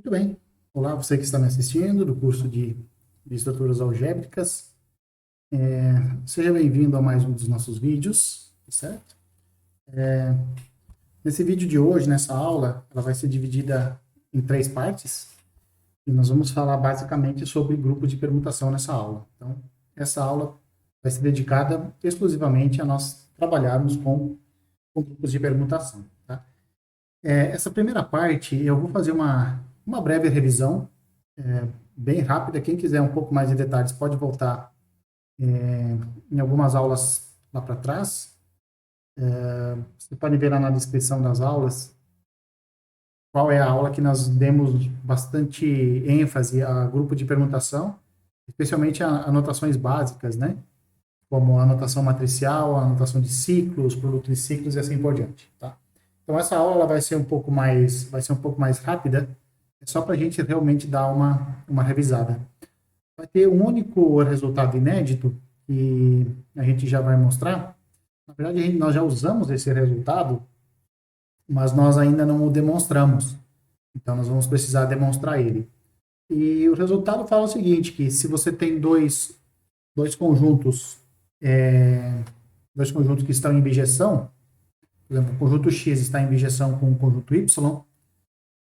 Muito bem. Olá, você que está me assistindo do curso de Estruturas Algébricas. Seja bem-vindo a mais um dos nossos vídeos, certo? Nesse vídeo de hoje, nessa aula, ela vai ser dividida em 3 partes e nós vamos falar basicamente sobre grupo de permutação nessa aula. Então, essa aula vai ser dedicada exclusivamente a nós trabalharmos com grupos de permutação, tá? Essa primeira parte, eu vou fazer uma breve revisão, bem rápida. Quem quiser um pouco mais de detalhes pode voltar em algumas aulas lá para trás. Você pode ver lá na descrição das aulas qual é a aula que nós demos bastante ênfase a grupo de permutação, especialmente a anotações básicas, né? Como a anotação matricial, a anotação de ciclos, produto de ciclos e assim por diante, tá? Então essa aula ela vai ser um pouco mais rápida, é só para a gente realmente dar uma revisada. Vai ter um único resultado inédito que a gente já vai mostrar. Na verdade, nós já usamos esse resultado, mas nós ainda não o demonstramos. Então, nós vamos precisar demonstrar ele. E o resultado fala o seguinte, que se você tem dois conjuntos que estão em bijeção, por exemplo, o conjunto X está em bijeção com o conjunto Y,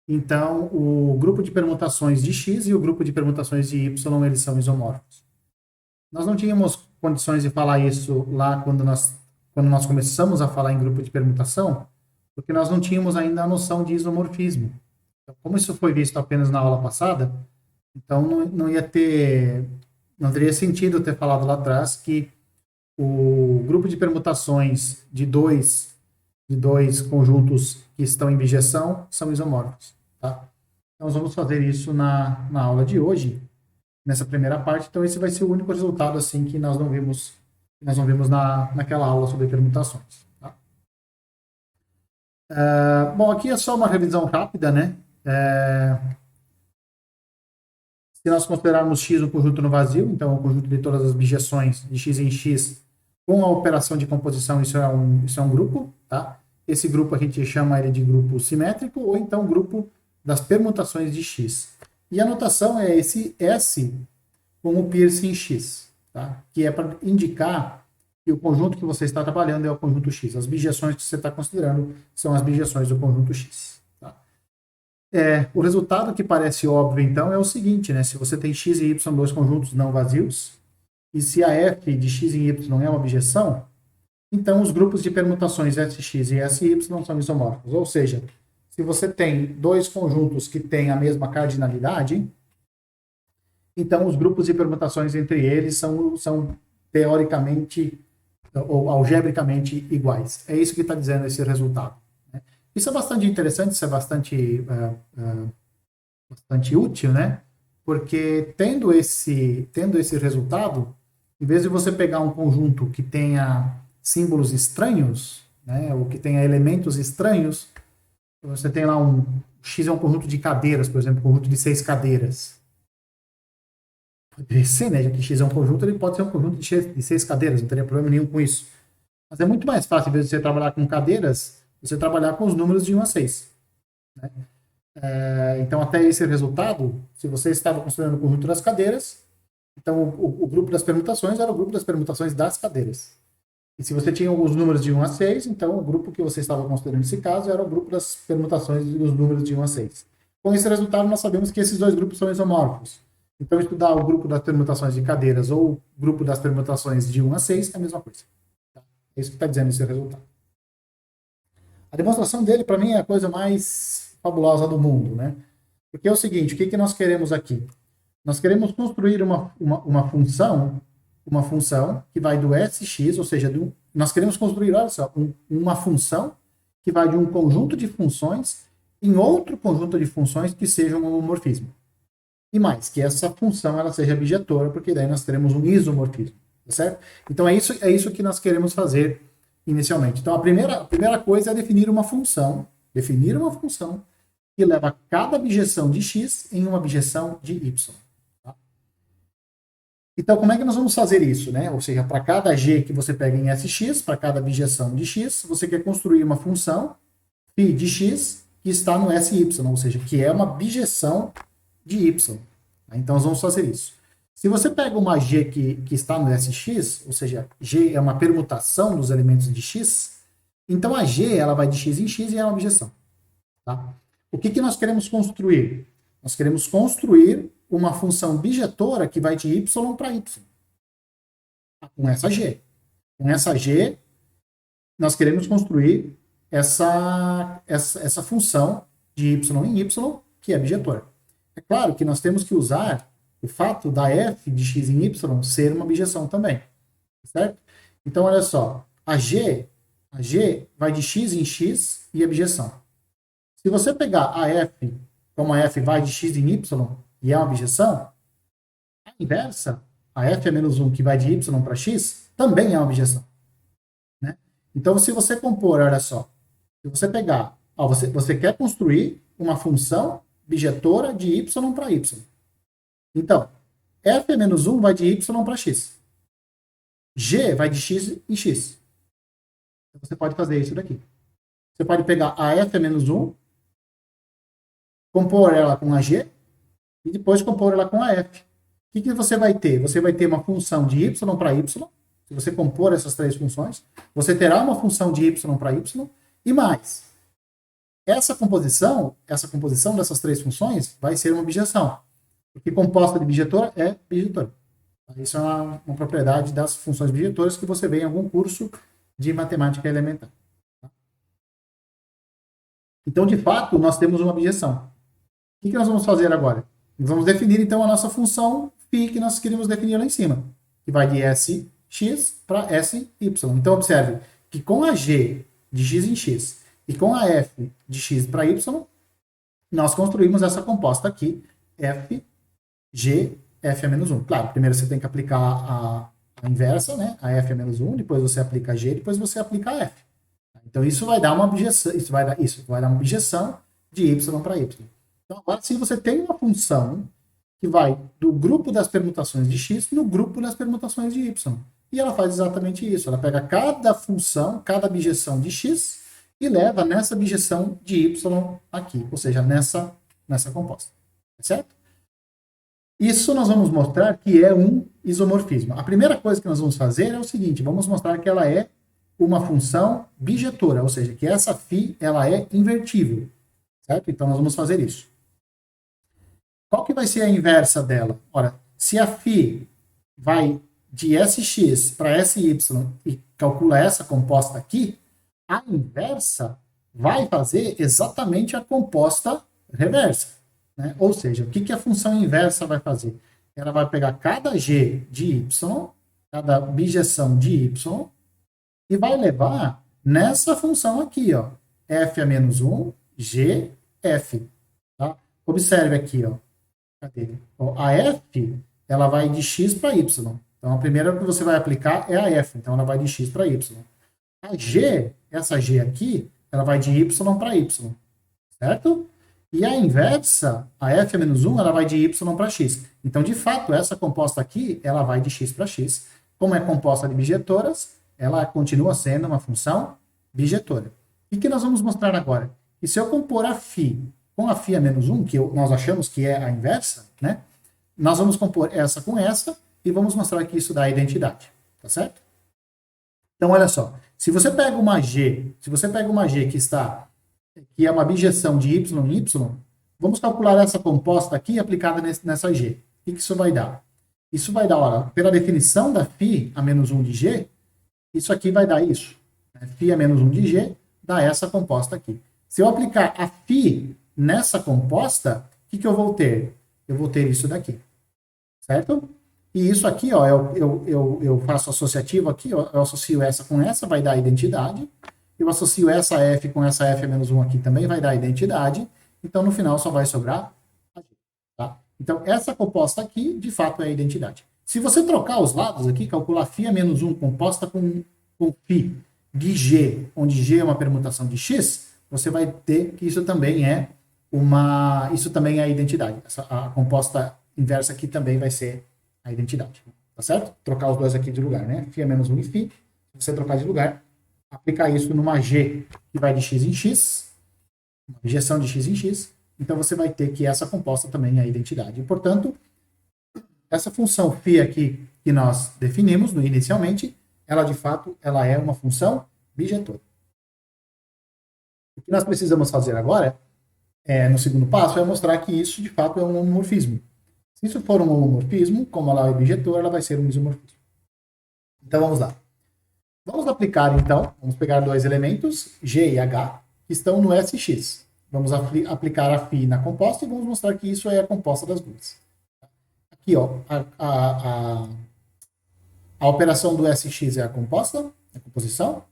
então o grupo de permutações de X e o grupo de permutações de Y, eles são isomórficos. Nós não tínhamos condições de falar isso lá quando nós começamos a falar em grupo de permutação, porque nós não tínhamos ainda a noção de isomorfismo. Então, como isso foi visto apenas na aula passada, então não teria sentido ter falado lá atrás que o grupo de permutações de dois conjuntos que estão em bijeção são isomórficos, tá? Então, nós vamos fazer isso na aula de hoje, nessa primeira parte. Então, esse vai ser o único resultado assim que nós não vimos naquela aula sobre permutações. Tá? Bom, aqui é só uma revisão rápida, né? Se nós considerarmos X um conjunto no vazio, então o conjunto de todas as bijeções de X em X, com a operação de composição, isso é um grupo, tá? Esse grupo a gente chama ele de grupo simétrico, ou então grupo das permutações de X. E a notação é esse S com o piercing X, tá? Que é para indicar que o conjunto que você está trabalhando é o conjunto X. As bijeções que você está considerando são as bijeções do conjunto X. Tá? O resultado que parece óbvio, então, é o seguinte, né? Se você tem X e Y, dois conjuntos não vazios, e se a F de X e Y é uma bijeção, então os grupos de permutações SX e SY são isomórficos. Ou seja, se você tem dois conjuntos que têm a mesma cardinalidade, então os grupos de permutações entre eles são teoricamente ou algebricamente iguais. É isso que está dizendo esse resultado. Né? Isso é bastante interessante, isso é bastante útil, né? Porque tendo esse resultado, em vez de você pegar um conjunto que tenha símbolos estranhos, né, ou que tenha elementos estranhos, você tem lá X é um conjunto de cadeiras, por exemplo, um conjunto de 6 cadeiras. Poderia ser, né? Já que X é um conjunto, ele pode ser um conjunto de 6 cadeiras, não teria problema nenhum com isso. Mas é muito mais fácil, em vez de você trabalhar com cadeiras, você trabalhar com os números de 1 a 6. Né? Então, até esse resultado, se você estava considerando o conjunto das cadeiras, então o grupo das permutações era o grupo das permutações das cadeiras. E se você tinha os números de 1 a 6, então o grupo que você estava considerando nesse caso era o grupo das permutações dos números de 1 a 6. Com esse resultado, nós sabemos que esses dois grupos são isomórficos. Então, estudar o grupo das permutações de cadeiras ou o grupo das permutações de 1 a 6 é a mesma coisa. Tá? É isso que está dizendo esse resultado. A demonstração dele, para mim, é a coisa mais fabulosa do mundo, né? Porque é o seguinte, o que nós queremos aqui? Nós queremos construir uma função que vai do SX, ou seja, nós queremos construir, olha só, uma função que vai de um conjunto de funções em outro conjunto de funções que seja um homomorfismo. E mais, que essa função ela seja bijetora, porque daí nós teremos um isomorfismo, tá certo? Então é isso que nós queremos fazer inicialmente. Então a primeira coisa é definir uma função que leva cada bijeção de X em uma bijeção de Y. Tá? Então como é que nós vamos fazer isso, né? Ou seja, para cada G que você pega em SX, para cada bijeção de X, você quer construir uma função φ de X que está no SY, ou seja, que é uma bijeção de Y. Então, nós vamos fazer isso. Se você pega uma G que está no SX, ou seja, G é uma permutação dos elementos de X, então a G ela vai de X em X e é uma bijeção. Tá? O que nós queremos construir? Nós queremos construir uma função bijetora que vai de Y para Y. Com essa G. Com essa G, nós queremos construir essa função de Y em Y, que é bijetora. É claro que nós temos que usar o fato da f de x em y ser uma bijeção também. Certo? Então, olha só. A G vai de x em x e é bijeção. Se você pegar a f, como a f vai de x em y e é uma bijeção, a inversa, a f é menos 1 que vai de y para x, também é uma bijeção. Né? Então, se você compor, olha só, se você pegar, você quer construir uma função bijetora de y para y. Então, f é menos 1 vai de y para x. G vai de x em x. Então, você pode fazer isso daqui. Você pode pegar a f é menos 1, compor ela com a g, e depois compor ela com a f. O que você vai ter? Você vai ter uma função de y para y. Se você compor essas três funções, você terá uma função de y para y, e mais. Essa composição dessas três funções vai ser uma bijeção. Porque composta de bijetora é bijetora. Isso é uma propriedade das funções bijetoras que você vê em algum curso de matemática elementar. Então, de fato, nós temos uma bijeção. O que nós vamos fazer agora? Nós vamos definir, então, a nossa função φ que nós queríamos definir lá em cima, que vai de Sx para Sy. Então, observe que com a G de x em x e com a f de x para y, nós construímos essa composta aqui, f, g, f é menos 1. Claro, primeiro você tem que aplicar a inversa, né? A f é menos 1, depois você aplica a g, depois você aplica a f. Então, isso vai dar uma bijeção, vai dar uma bijeção de y para y. Então, agora, se você tem uma função que vai do grupo das permutações de x no grupo das permutações de y. E ela faz exatamente isso. Ela pega cada função, cada bijeção de x e leva nessa bijeção de y aqui, ou seja, nessa composta. Certo? Isso nós vamos mostrar que é um isomorfismo. A primeira coisa que nós vamos fazer é o seguinte, vamos mostrar que ela é uma função bijetora, ou seja, que essa φ ela é invertível. Certo? Então, nós vamos fazer isso. Qual que vai ser a inversa dela? Ora, se a φ vai de Sx para Sy e calcula essa composta aqui, a inversa vai fazer exatamente a composta reversa. Né? Ou seja, o que a função inversa vai fazer? Ela vai pegar cada g de y, cada bijeção de y, e vai levar nessa função aqui, ó, f a menos 1, g, f. Tá? Observe aqui, ó. Cadê? A f, ela vai de x para y. Então, a primeira que você vai aplicar é a f. Então, ela vai de x para y. A g, essa g aqui, ela vai de y para y. Certo? E a inversa, a f a menos 1, ela vai de y para x. Então, de fato, essa composta aqui, ela vai de x para x. Como é composta de bijetoras, ela continua sendo uma função bijetora. O que nós vamos mostrar agora? Que se eu compor a φ com a φ a menos 1, que nós achamos que é a inversa, né? Nós vamos compor essa com essa e vamos mostrar que isso dá identidade. Tá certo? Então, olha só. Se você pega uma G que é uma bijeção de y em y, vamos calcular essa composta aqui aplicada nessa G. O que isso vai dar? Isso vai dar, olha, pela definição da φ a menos 1 de G, isso aqui vai dar isso. Φ a menos 1 de G dá essa composta aqui. Se eu aplicar a φ nessa composta, o que eu vou ter? Eu vou ter isso daqui. Certo? E isso aqui, ó, eu faço associativo aqui, ó, eu associo essa com essa, vai dar identidade. Eu associo essa f com essa f menos 1 aqui também, vai dar identidade. Então, no final, só vai sobrar a G. Tá? Então, essa composta aqui, de fato, é a identidade. Se você trocar os lados aqui, calcular φ a menos 1 composta com φ de G, onde G é uma permutação de x, você vai ter que isso também é a identidade. A composta inversa aqui também vai ser a identidade. Tá certo? Trocar os dois aqui de lugar, né? Φ a menos 1 e φ. Se você trocar de lugar, aplicar isso numa G que vai de x em x, uma injeção de x em x, então você vai ter que essa composta também é a identidade. E, portanto, essa função φ aqui que nós definimos inicialmente, ela de fato ela é uma função bijetora. O que nós precisamos fazer agora, no segundo passo, é mostrar que isso de fato é um homomorfismo. Se isso for um homomorfismo, como ela é bijetora, ela vai ser um isomorfismo. Então vamos lá. Vamos aplicar então, vamos pegar dois elementos, G e H, que estão no SX. Vamos aplicar a φ na composta e vamos mostrar que isso é a composta das duas. Aqui, ó, a operação do SX é a composta, a composição,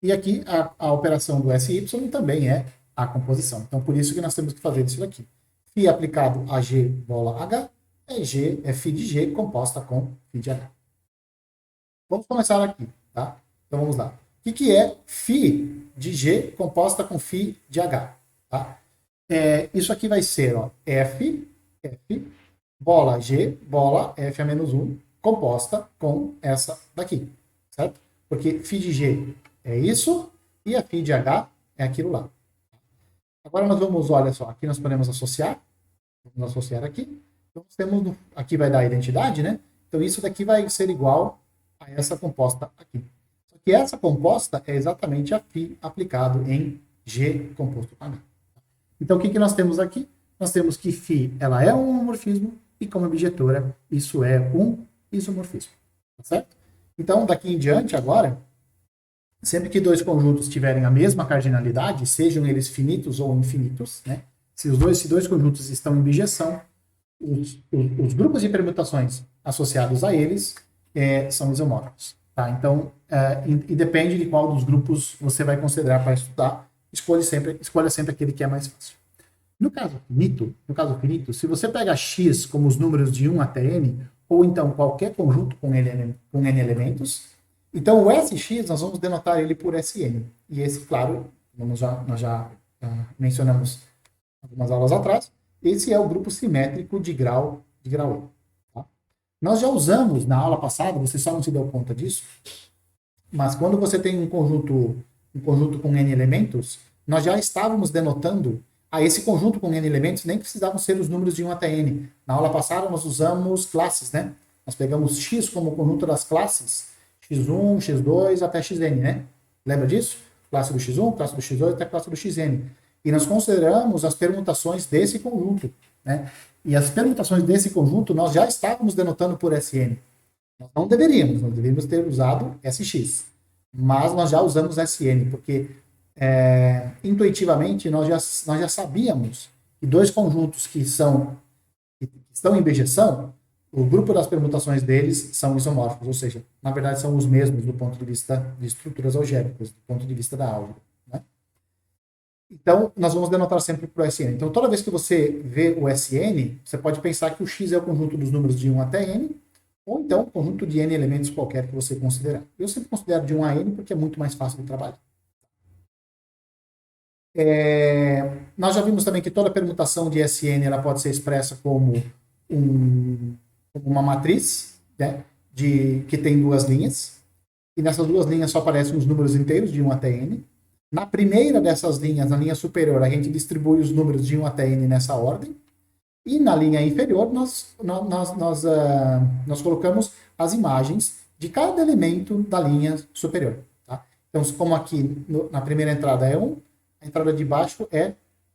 e aqui a operação do SY também é a composição. Então, por isso que nós temos que fazer isso daqui. Φ aplicado a G bola H é φ de G composta com φ de H. Vamos começar aqui, tá? Então, vamos lá. O que é φ de G composta com φ de H? Tá? Isso aqui vai ser ó, F, bola G, bola F a menos 1, composta com essa daqui, certo? Porque φ de G é isso e a φ de H é aquilo lá. Agora nós vamos, olha só, aqui nós podemos associar, vamos associar aqui. Então, temos, aqui vai dar a identidade, né? Então, isso daqui vai ser igual a essa composta aqui. Só que essa composta é exatamente a φ aplicado em G composto com H. Então, o que nós temos aqui? Nós temos que φ ela é um homomorfismo e, como bijetora, isso é um isomorfismo. Tá certo? Então, daqui em diante, agora, sempre que dois conjuntos tiverem a mesma cardinalidade, sejam eles finitos ou infinitos, né? Se dois conjuntos estão em bijeção, os grupos de permutações associados a eles são isomórficos. Tá? Então, e depende de qual dos grupos você vai considerar para estudar, escolha sempre aquele que é mais fácil. No caso finito, se você pega x como os números de 1 até n, ou então qualquer conjunto com n elementos, então o SX nós vamos denotar ele por Sn. E esse, claro, nós já mencionamos algumas aulas atrás, esse é o grupo simétrico de grau E. Tá? Nós já usamos na aula passada, você só não se deu conta disso, mas quando você tem um conjunto com n elementos, nós já estávamos denotando esse conjunto com n elementos, nem precisavam ser os números de 1 até n. Na aula passada nós usamos classes, né? Nós pegamos x como conjunto das classes, x1, x2 até xn, né? Lembra disso? Classe do x1, classe do x2 até classe do xn. E nós consideramos as permutações desse conjunto, né? E as permutações desse conjunto nós já estávamos denotando por Sn. Nós deveríamos ter usado Sx. Mas nós já usamos Sn, porque intuitivamente nós já sabíamos que dois conjuntos que estão em bijeção, o grupo das permutações deles são isomórficos, ou seja, na verdade são os mesmos do ponto de vista de estruturas algébricas, do ponto de vista da álgebra. Né? Então, nós vamos denotar sempre por Sn. Então, toda vez que você vê o Sn, você pode pensar que o x é o conjunto dos números de 1 até n, ou então o conjunto de n elementos qualquer que você considerar. Eu sempre considero de 1 a n porque é muito mais fácil de trabalhar. Nós já vimos também que toda permutação de Sn ela pode ser expressa como uma matriz, né, que tem duas linhas, e nessas duas linhas só aparecem os números inteiros de 1 até n. Na primeira dessas linhas, na linha superior, a gente distribui os números de 1 até n nessa ordem, e na linha inferior nós colocamos as imagens de cada elemento da linha superior. Tá? Então, como aqui na primeira entrada é 1, a entrada de baixo é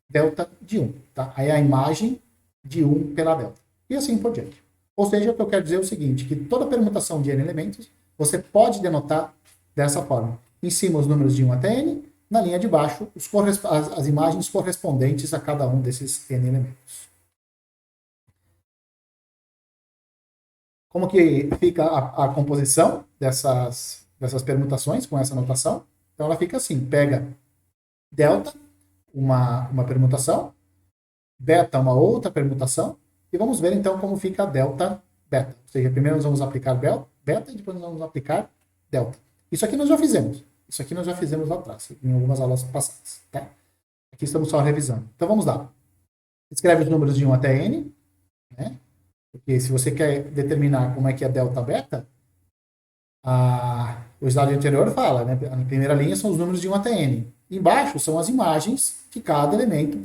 delta de 1. Tá? Aí a imagem de 1 pela delta. E assim por diante. Ou seja, o que eu quero dizer é o seguinte, que toda permutação de n elementos, você pode denotar dessa forma. Em cima os números de 1 até n, na linha de baixo as imagens correspondentes a cada um desses n elementos. Como que fica a composição dessas permutações com essa notação? Então ela fica assim, pega delta, uma permutação, beta, uma outra permutação, e vamos ver então como fica delta, beta. Ou seja, primeiro nós vamos aplicar beta e depois nós vamos aplicar delta. Isso aqui nós já fizemos. Isso aqui nós já fizemos lá atrás, em algumas aulas passadas. Tá? Aqui estamos só revisando. Então vamos lá. Escreve os números de 1 até n, né? Porque se você quer determinar como é que é delta beta, o slide anterior fala, né? A primeira linha são os números de 1 até n. Embaixo são as imagens que cada elemento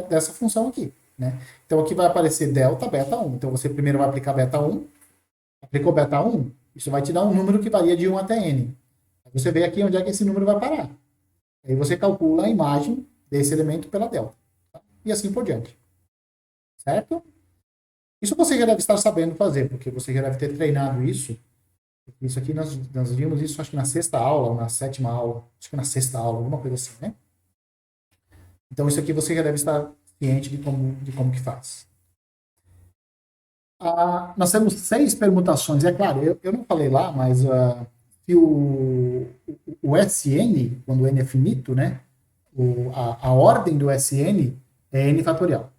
dessa função aqui, né? Então aqui vai aparecer delta, beta 1. Então você primeiro vai aplicar beta 1, aplicou beta 1, isso vai te dar um número que varia de 1 até n. Aí você vê aqui onde é que esse número vai parar. Aí você calcula a imagem desse elemento pela delta. Tá? E assim por diante. Certo? Isso você já deve estar sabendo fazer, porque você já deve ter treinado isso. Isso aqui nós vimos isso, acho que na sexta aula, ou na sétima aula. Acho que na sexta aula, alguma coisa assim, né? Então isso aqui você já deve estar ciente de como que faz. Nós temos 6 permutações. É claro, eu não falei lá, mas se o SN, quando o n é finito, né? A ordem do SN é n fatorial.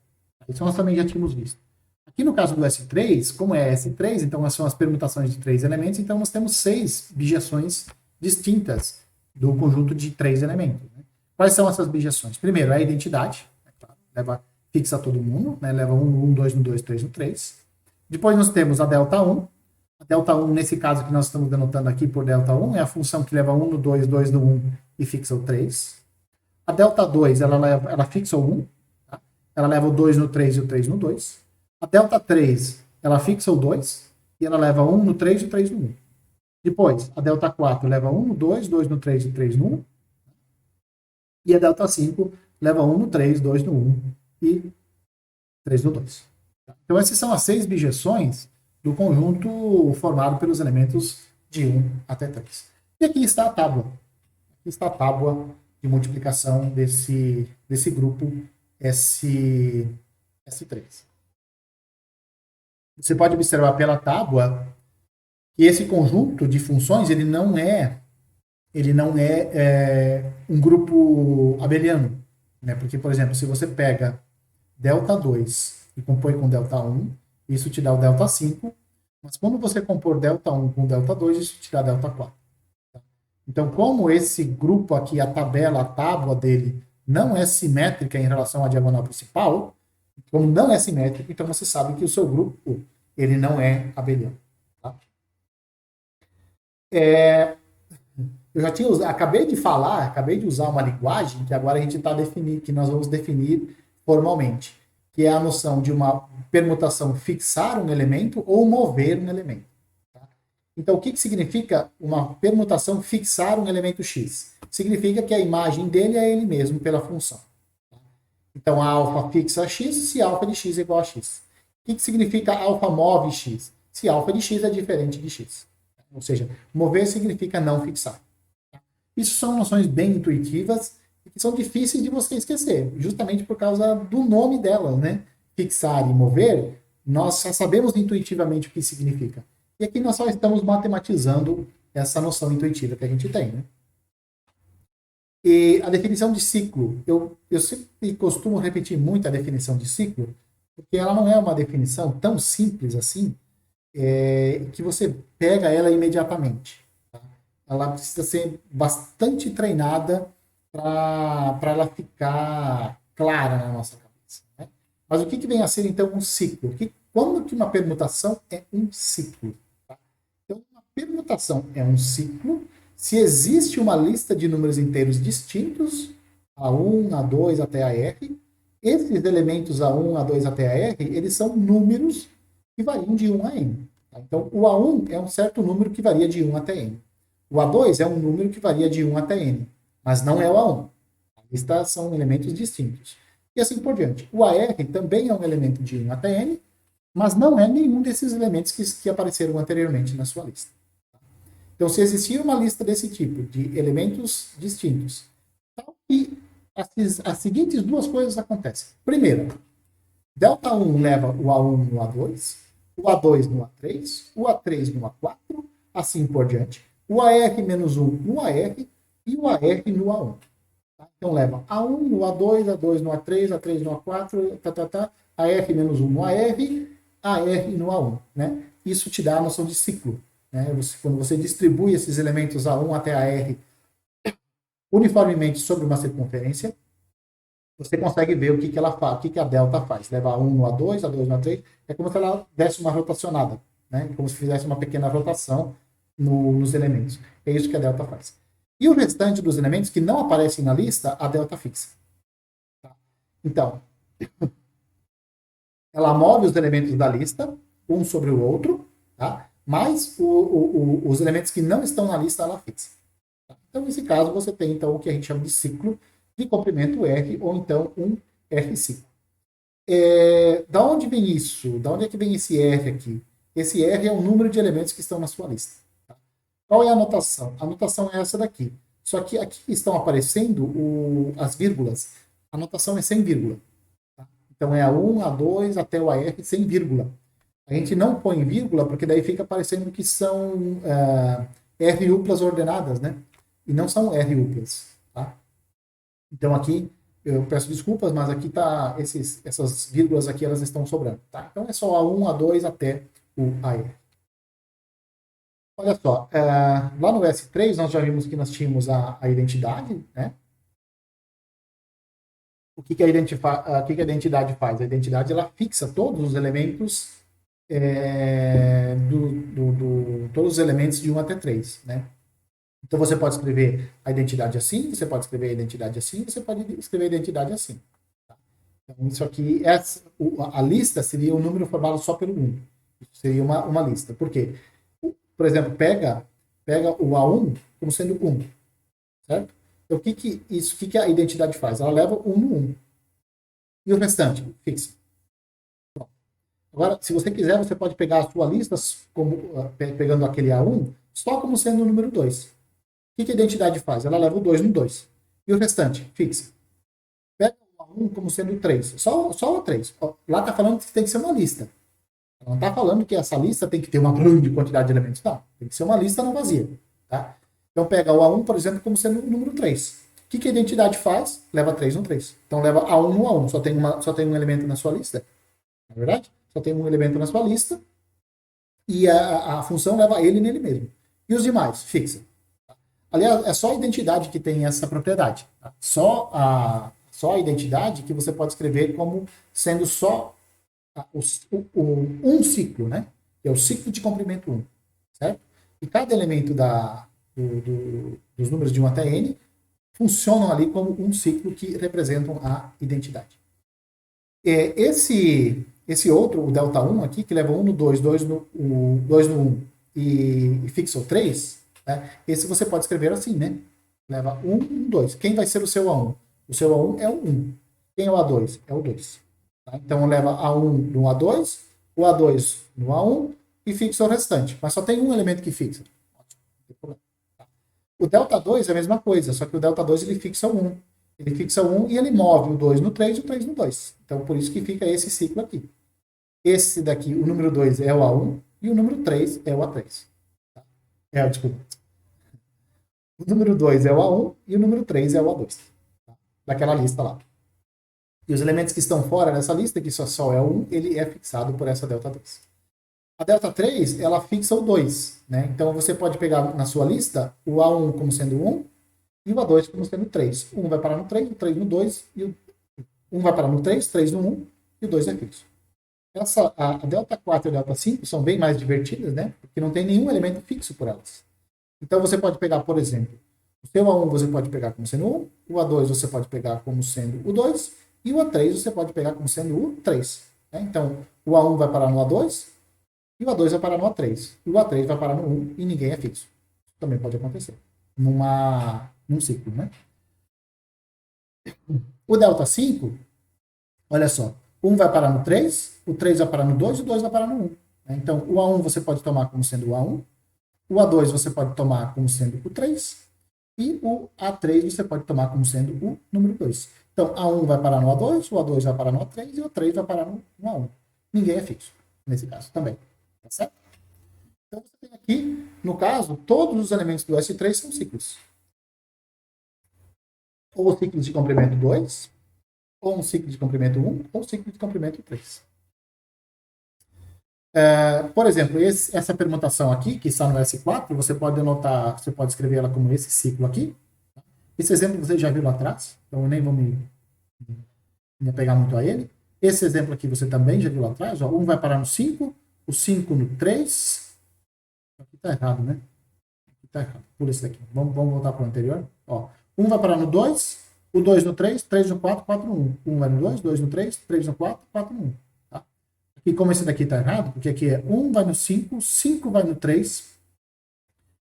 Isso nós também já tínhamos visto. Aqui no caso do S3, como é S3, então são as permutações de 3 elementos, então nós temos 6 bijeções distintas do conjunto de 3 elementos. Né? Quais são essas bijeções? Primeiro, é a identidade, é claro, fixa todo mundo, né? Leva 1, 2 no 2, 3 no 3. Depois nós temos a delta 1. A delta 1, nesse caso que nós estamos denotando aqui por delta 1, é a função que leva 1 no 2, 2 no 1 e fixa o 3. A delta 2, ela fixa o 1, tá? Ela leva o 2 no 3 e o 3 no 2. A delta 3, ela fixa o 2 e ela leva 1 no 3 e o 3 no 1. Depois, a delta 4 leva 1 no 2, 2 no 3 e 3 no 1. E a delta 5 leva 1 no 3, 2 no 1 e 3 no 2. Então, essas são as 6 bijeções do conjunto formado pelos elementos de 1 até 3. E aqui está a tábua. Aqui está a tábua de multiplicação desse grupo S3. Você pode observar pela tábua que esse conjunto de funções ele não é um grupo abeliano, né? Porque, por exemplo, se você pega delta 2 e compõe com delta 1, isso te dá o delta 5, mas quando você compor delta 1 com delta 2, isso te dá delta 4. Tá? Então, como esse grupo aqui, a tábua dele, não é simétrica em relação à diagonal principal, como não é simétrico, então você sabe que o seu grupo ele não é abeliano. Tá? Eu já acabei de usar uma linguagem que agora a gente está definindo, que nós vamos definir formalmente, que é a noção de uma permutação fixar um elemento ou mover um elemento. Tá? Então, o que significa uma permutação fixar um elemento x? Significa que a imagem dele é ele mesmo pela função. Então, a alfa fixa x se alfa de x é igual a x. O que significa alfa move x? Se alfa de x é diferente de x. Ou seja, mover significa não fixar. Isso são noções bem intuitivas e que são difíceis de você esquecer, justamente por causa do nome delas, né? Fixar e mover, nós já sabemos intuitivamente o que significa. E aqui nós só estamos matematizando essa noção intuitiva que a gente tem, né? E a definição de ciclo, eu sempre costumo repetir muito a definição de ciclo, porque ela não é uma definição tão simples assim, que você pega ela imediatamente. Tá? Ela precisa ser bastante treinada para ela ficar clara na nossa cabeça. Né? Mas o que vem a ser, então, um ciclo? Quando que uma permutação é um ciclo? Tá? Então, uma permutação é um ciclo se existe uma lista de números inteiros distintos, A1, A2 até a R. Esses elementos A1, A2 até a R, eles são números que variam de 1 a n. Tá? Então, o A1 é um certo número que varia de 1 até n. O A2 é um número que varia de 1 até n, mas não é o A1. A lista são elementos distintos. E assim por diante. O AR também é um elemento de 1 até n, mas não é nenhum desses elementos que apareceram anteriormente na sua lista. Então, se existir uma lista desse tipo, de elementos distintos, e as seguintes duas coisas acontecem. Primeiro, delta 1 leva o A1 no A2, o A2 no A3, o A3 no A4, assim por diante. O AR-1 no AR e o AR no A1. Tá? Então, leva A1 no A2, A2 no A3, A3 no A4, AR-1 no AR, AR no A1. Né? Isso te dá a noção de ciclo. Né? Quando você distribui esses elementos A1 até AR uniformemente sobre uma circunferência, você consegue ver o que ela faz, o que a delta faz. Leva A1 no A2, A2 no A3, é como se ela desse uma rotacionada, né? Como se fizesse uma pequena rotação nos elementos. É isso que a delta faz. E o restante dos elementos que não aparecem na lista, a delta fixa. Então, ela move os elementos da lista, um sobre o outro, tá? Mas os elementos que não estão na lista, ela fixa. Tá? Então, nesse caso, você tem então, o que a gente chama de ciclo de comprimento R, ou então um R-ciclo. Da onde vem isso? Da onde é que vem esse R aqui? Esse R é o número de elementos que estão na sua lista. Tá? Qual é a anotação? A anotação é essa daqui. Só que aqui estão aparecendo as vírgulas. A anotação é sem vírgula. Tá? Então é A1, A2 até o AR sem vírgula. A gente não põe vírgula porque daí fica parecendo que são R uplas ordenadas, né? E não são R uplas. Tá? Então aqui eu peço desculpas, mas aqui tá essas vírgulas aqui elas estão sobrando, tá? Então é só A1, A2 até o AR. Olha só, lá no S3 nós já vimos que nós tínhamos a identidade, né? O que, que a identidade faz? A identidade ela fixa todos os elementos todos os elementos de 1 até 3, né? Então você pode escrever a identidade assim, você pode escrever a identidade assim, você pode escrever a identidade assim. Tá? Então isso aqui, a lista seria um número formado só pelo 1. Isso seria uma lista. Por quê? Por exemplo, pega o A1 como sendo 1, certo? Então o que a identidade faz? Ela leva o 1 no 1. E o restante? Fixa. Agora, se você quiser, você pode pegar as suas listas, pegando aquele A1, só como sendo o número 2. O que a identidade faz? Ela leva o 2 no 2. E o restante? Fixa. Pega o A1 como sendo o 3. Só o 3. Lá está falando que tem que ser uma lista. Não está falando que essa lista tem que ter uma grande quantidade de elementos. Não. Tem que ser uma lista não vazia. Tá? Então, pega o A1, por exemplo, como sendo o número 3. O que a identidade faz? Leva 3 no 3. Então, leva A1 no A1. Só tem um elemento na sua lista. Não é verdade? Só tem um elemento na sua lista e a função leva ele nele mesmo. E os demais? Fixa. Aliás, é só a identidade que tem essa propriedade. Tá? Só a identidade que você pode escrever como sendo só um ciclo, né? Que é o ciclo de comprimento 1. Certo? E cada elemento dos números de 1 até n funcionam ali como um ciclo que representam a identidade. Esse outro, o delta 1 aqui, que leva 1 no 2, 2 no 1 e fixa o 3, né? Esse você pode escrever assim, né? Leva 1 no 2. Quem vai ser o seu A1? O seu A1 é o 1. Quem é o A2? É o 2. Tá? Então leva A1 no A2, o A2 no A1 e fixa o restante. Mas só tem um elemento que fixa. O delta 2 é a mesma coisa, só que o delta 2 ele fixa o 1. Ele fixa o 1 e ele move o 2 no 3 e o 3 no 2. Então, por isso que fica esse ciclo aqui. Esse daqui, o número 2 é o A1 e o número 3 é o A3. Desculpa. O número 2 é o A1 e o número 3 é o A2. Tá? Daquela lista lá. E os elementos que estão fora dessa lista, que só é o 1, ele é fixado por essa delta 2. A delta 3, ela fixa o 2. Né? Então, você pode pegar na sua lista o A1 como sendo 1 e o A2 como sendo 3. 1 vai parar no 3, o 3 no 2, e o 1 vai parar no 3, 3 no 1, e o 2 é fixo. A delta 4 e a delta 5 são bem mais divertidas, né? Porque não tem nenhum elemento fixo por elas. Então você pode pegar, por exemplo, o seu A1 você pode pegar como sendo 1, o A2 você pode pegar como sendo o 2, e o A3 você pode pegar como sendo o 3. Né? Então, o A1 vai parar no A2, e o A2 vai parar no A3. E o A3 vai parar no 1, e ninguém é fixo. Também pode acontecer. Num ciclo, né? O delta 5, olha só, 1 vai parar no 3, o 3 vai parar no 2 e o 2 vai parar no 1. Né? Então, o A1 você pode tomar como sendo o A1, o A2 você pode tomar como sendo o 3, e o A3 você pode tomar como sendo o número 2. Então, A1 vai parar no A2, o A2 vai parar no A3 e o A3 vai parar no A1. Ninguém é fixo, nesse caso também. Tá certo? Então, você tem aqui, no caso, todos os elementos do S3 são ciclos. Ou ciclos de comprimento 2, ou um ciclo de comprimento 1, ou um ciclo de comprimento 3. Por exemplo, essa permutação aqui, que está no S4, você pode anotar, você pode escrever ela como esse ciclo aqui. Esse exemplo você já viu lá atrás, então eu nem vou me apegar muito a ele. Esse exemplo aqui você também já viu lá atrás, ó, 1 vai parar no 5, o 5 no 3. Aqui está errado, né? Aqui está errado. Pula esse daqui. Vamos voltar para o anterior. Ó, 1 vai parar no 2, O 2 no 3, 3 no 4, 4 no 1. 1 vai no 2, 2 no 3, 3 no 4, 4 no 1. Tá? Aqui, como esse daqui está errado, porque aqui é 1 vai no 5, 5 vai no 3,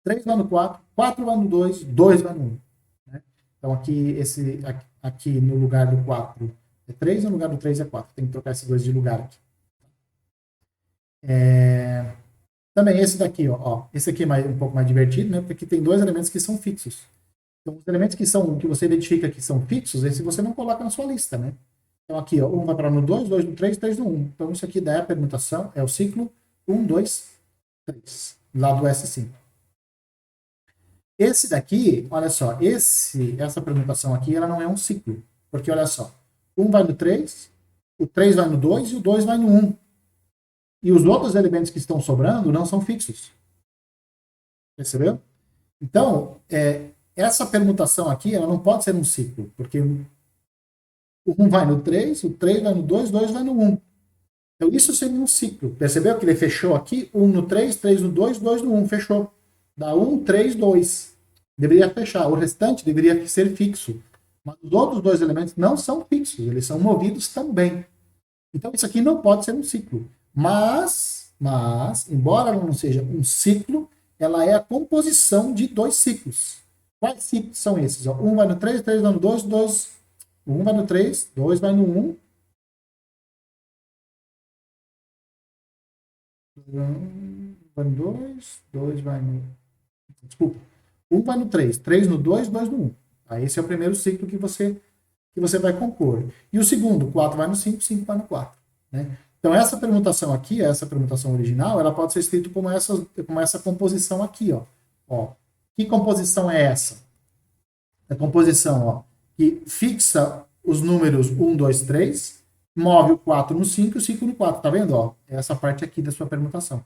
3 vai no 4, 4 vai no 2, 2 vai no 1. Né? Então aqui no lugar do 4 é 3, no lugar do 3 é 4. Tem que trocar esses dois de lugar aqui. Também esse daqui, ó, esse aqui é um pouco mais divertido, né? Porque aqui tem dois elementos que são fixos. Então, os elementos que você identifica que são fixos, esse você não coloca na sua lista, né? Então, aqui, ó, 1 vai para no 2, 2 no 3, 3 no 1. Então, isso aqui daí a permutação é o ciclo 1, 2, 3, lá do S5. Esse daqui, olha só, essa permutação aqui, ela não é um ciclo. Porque, olha só, 1 vai no 3, o 3 vai no 2 e o 2 vai no 1. E os outros elementos que estão sobrando não são fixos. Percebeu? Então, essa permutação aqui, ela não pode ser um ciclo, porque o 1 vai no 3, o 3 vai no 2, o 2 vai no 1. Então, isso seria um ciclo. Percebeu que ele fechou aqui? 1 no 3, 3 no 2, 2 no 1. Fechou. Dá 1, 3, 2. Deveria fechar. O restante deveria ser fixo. Mas os outros dois elementos não são fixos. Eles são movidos também. Então, isso aqui não pode ser um ciclo. Mas, embora ela não seja um ciclo, ela é a composição de dois ciclos. Quais ciclos são esses? Ó, 1 vai no 3, 3 vai no 2, 2. 1 vai no 3, 2 vai no 1. 1 vai no 2, 2 vai no... Desculpa. 1 vai no 3, 3 no 2, 2 no 1. Aí esse é o primeiro ciclo que você vai compor. E o segundo, 4 vai no 5, 5 vai no 4. Né? Então, essa permutação aqui, essa permutação original, ela pode ser escrita como essa composição aqui. Ó. Que composição é essa? A composição que fixa os números 1, 2, 3, move o 4 no 5 e o 5 no 4. Tá vendo? Ó? Essa parte aqui da sua permutação.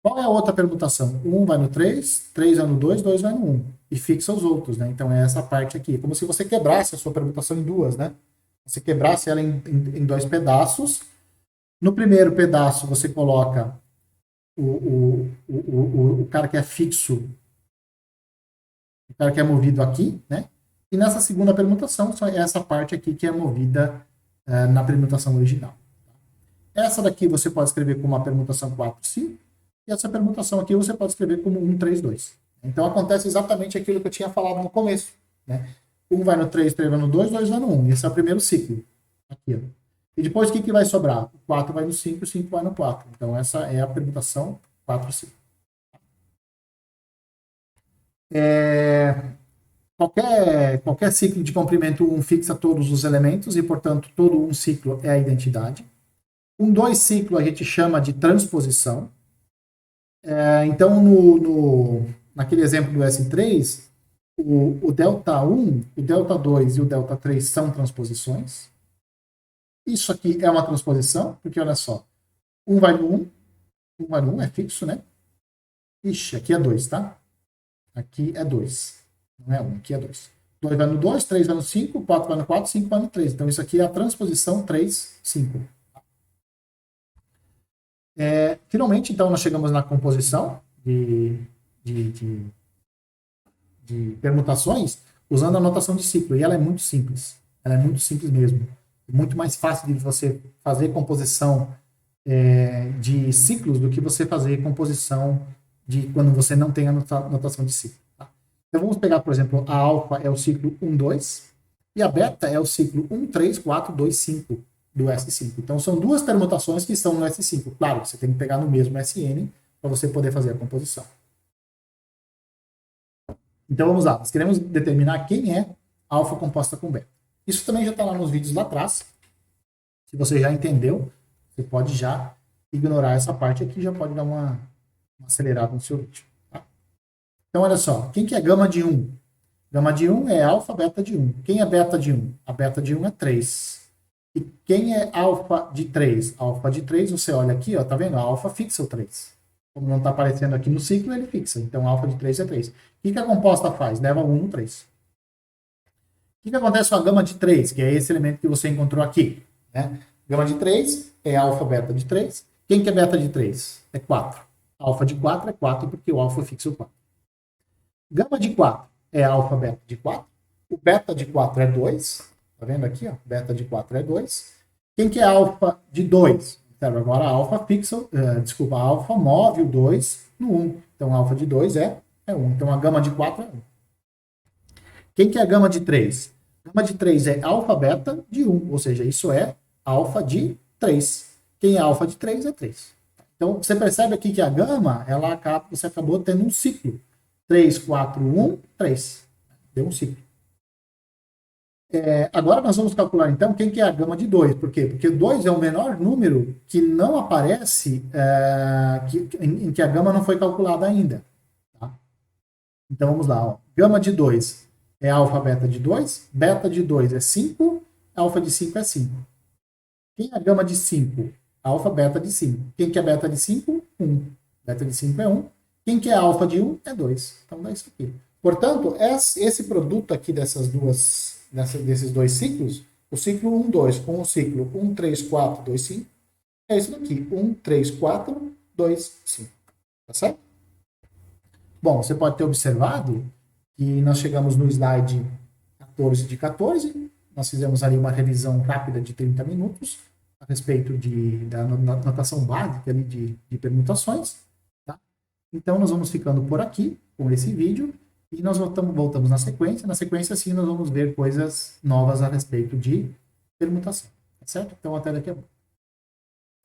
Qual é a outra permutação? 1 vai no 3, 3 vai no 2, 2 vai no 1. E fixa os outros, né? Então é essa parte aqui. Como se você quebrasse a sua permutação em duas, né? Você quebrasse ela em dois pedaços. No primeiro pedaço você coloca o cara que é fixo, o cara que é movido aqui, né? E nessa segunda permutação, só é essa parte aqui que é movida na permutação original. Essa daqui você pode escrever como uma permutação 4, 5. E essa permutação aqui você pode escrever como 1, 3, 2. Então acontece exatamente aquilo que eu tinha falado no começo. Né? 1 vai no 3, 3 vai no 2, 2 vai no 1. Esse é o primeiro ciclo. Aqui, ó. E depois o que vai sobrar? O 4 vai no 5 e o 5 vai no 4. Então essa é a permutação 4, 5. Qualquer ciclo de comprimento 1 fixa todos os elementos e, portanto, todo um ciclo é a identidade. Um 2 ciclo a gente chama de transposição. Então, naquele exemplo do S3, o delta 1, o delta 2 e o delta 3 são transposições. Isso aqui é uma transposição, porque olha só, 1 vai no 1, 1 vai no 1, é fixo, né? Ixi, aqui é 2, tá? Aqui é 2, não é 1, aqui é 2. 2 vai no 2, 3 vai no 5, 4 vai no 4, 5 vai no 3. Então, isso aqui é a transposição 3, 5. Finalmente, então, nós chegamos na composição de permutações usando a notação de ciclo. E ela é muito simples. Ela é muito simples mesmo. É muito mais fácil de você fazer composição de ciclos do que você fazer composição de quando você não tem a notação de ciclo. Tá? Então, vamos pegar, por exemplo, a alfa é o ciclo 1, 2 e a beta é o ciclo 1, 3, 4, 2, 5 do S5. Então, são duas permutações que estão no S5. Claro, você tem que pegar no mesmo SN para você poder fazer a composição. Então, vamos lá. Nós queremos determinar quem é alfa composta com beta. Isso também já está lá nos vídeos lá atrás. Se você já entendeu, você pode já ignorar essa parte aqui, já pode dar uma acelerada no seu vídeo. Tá? Então, olha só. Quem que é gama de 1? Gama de 1 é alfa, beta de 1. Quem é beta de 1? A beta de 1 é 3. E quem é alfa de 3? Alfa de 3, você olha aqui, ó, tá vendo? A alfa fixa o 3. Como não está aparecendo aqui no ciclo, ele fixa. Então, alfa de 3 é 3. O que a composta faz? Leva 1 no 3. O que acontece com a gama de 3, que é esse elemento que você encontrou aqui? Né? Gama de 3 é alfa, beta de 3. Quem que é beta de 3? É 4. Alfa de 4 é 4, porque o alfa fixa o 4. Gama de 4 é alfa, beta de 4. O beta de 4 é 2. Tá vendo aqui? Ó? Beta de 4 é 2. Quem que é alfa de 2? Então, agora alfa pixel, desculpa, alfa move o 2 no 1. Então, alfa de 2 é 1. Então, a gama de 4 é 1. Quem que é a gama de 3? Gama de 3 é alfa beta de 1, ou seja, isso é alfa de 3. Quem é alfa de 3 é 3. Então, você percebe aqui que a gama, você acabou tendo um ciclo. 3, 4, 1, 3. Deu um ciclo. Agora nós vamos calcular, então, quem que é a gama de 2. Por quê? Porque 2 é o menor número que não aparece, em que a gama não foi calculada ainda. Tá? Então, vamos lá. Ó. Gama de 2 é alfa beta de 2. Beta de 2 é 5. Alfa de 5 é 5. Quem é a gama de 5? Alfa beta de 5. Quem que é beta de 5? 1. Beta de 5 é 1. Quem que é alfa de 1? É 2. Então, dá isso aqui. Portanto, esse produto aqui desses dois ciclos, o ciclo 1, 2 com o ciclo 1, 3, 4, 2, 5, é isso daqui. 1, 3, 4, 2, 5. Tá certo? Bom, você pode ter observado que nós chegamos no slide 14 de 14, nós fizemos ali uma revisão rápida de 30 minutos a respeito da notação básica ali de permutações. Tá? Então, nós vamos ficando por aqui com esse vídeo e nós voltamos na sequência. Na sequência, sim, nós vamos ver coisas novas a respeito de permutação. Tá certo? Então, até daqui a pouco.